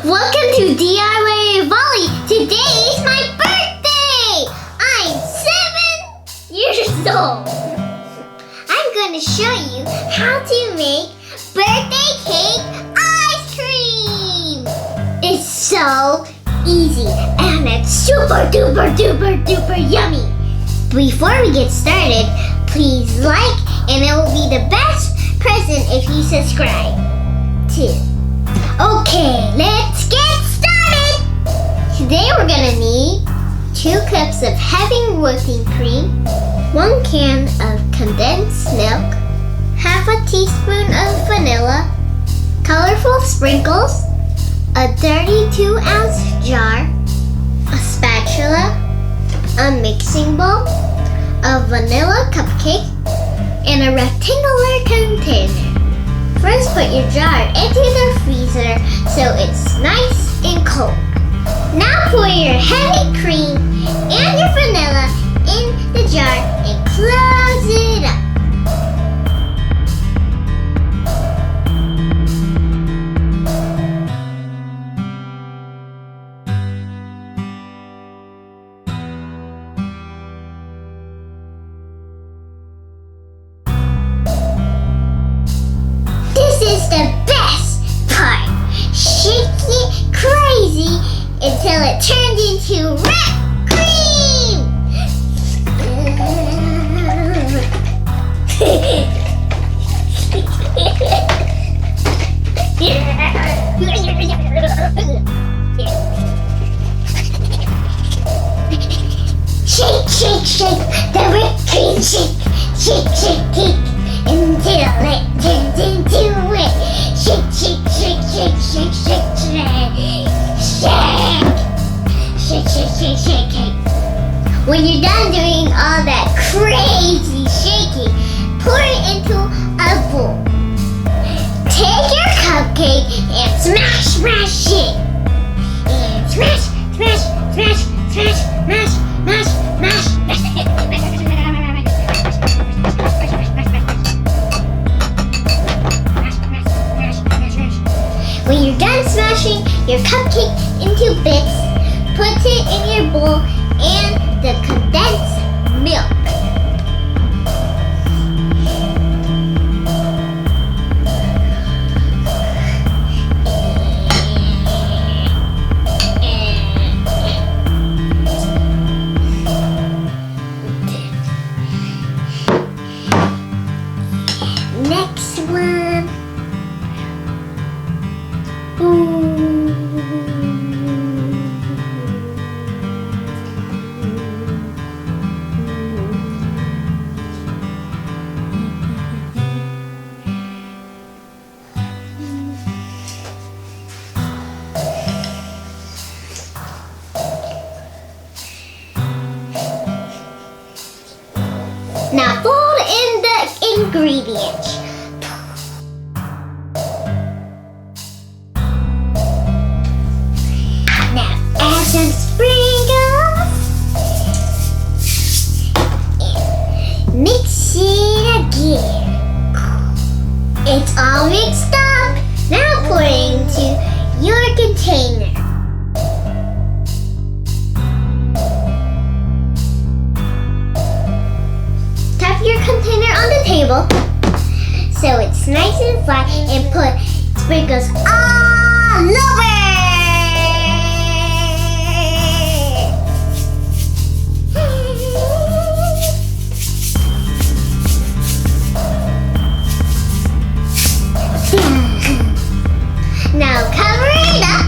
Welcome to DIY with Ollie. Today is my birthday. I'm 7 years old. I'm going to show you how to make birthday cake ice cream. It's so easy and it's super duper duper duper yummy. Before we get started, please like and it will be the best present if you subscribe too. Okay, let's get started! Today we're gonna need 2 cups of heavy whipping cream, 1 can of condensed milk, half a teaspoon of vanilla, colorful sprinkles, a 32-ounce jar, a spatula, a mixing bowl, a vanilla cupcake, and a rectangular container. First, put your jar into the freezer so it's nice and cold. Now pour your heavy cream and your vanilla in the jar and close it up. This is the best part. Shake it crazy until it turns into whipped cream. Shake, shake, shake the whipped cream. Shake, shake, shake, shake until it turns into it. Shake, shake, shake, shake, shake, shake, shake. Shake, shake, shake, shake, shake. When you're done doing all that crazy shaking, pour it into a bowl. Take your cupcake and smash, smash it. And smash, smash, smash, smash, smash, smash, smash. When you're done smashing your cupcake into bits, put it in your bowl and the condensed milk. Next one. Now fold in the ingredients. Now add some sprinkles. And mix it again. It's all mixed up. Now pour it into your container. Your container on the table so it's nice and flat and put sprinkles all over. Now cover it up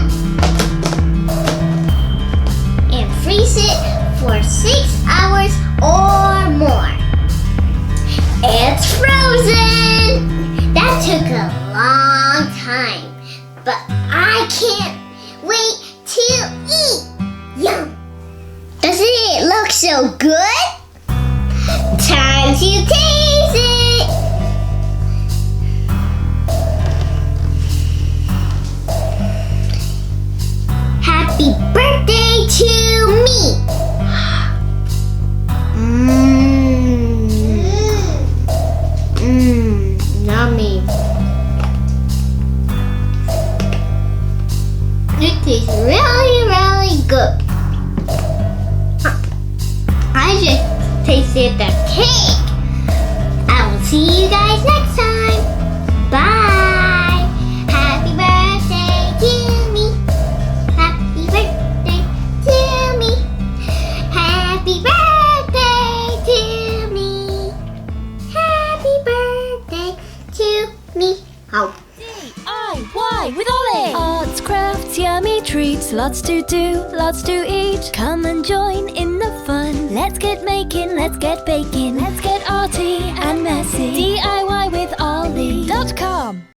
and freeze it for 6 hours or more. It's frozen! That took a long time, but I can't wait to eat! Yum! Doesn't it look so good? Time to taste it! Happy birthday to me! Yummy. did the cake. I will see you guys next time. Bye. Happy birthday to me. Happy birthday to me. Happy birthday to me. Happy birthday to me. Oh. DIY with Ollie! Arts, crafts, yummy treats, lots to do, lots to eat. Come and join in the fun. Let's get making, let's get baking, let's get arty and messy. DIY with Ollie.com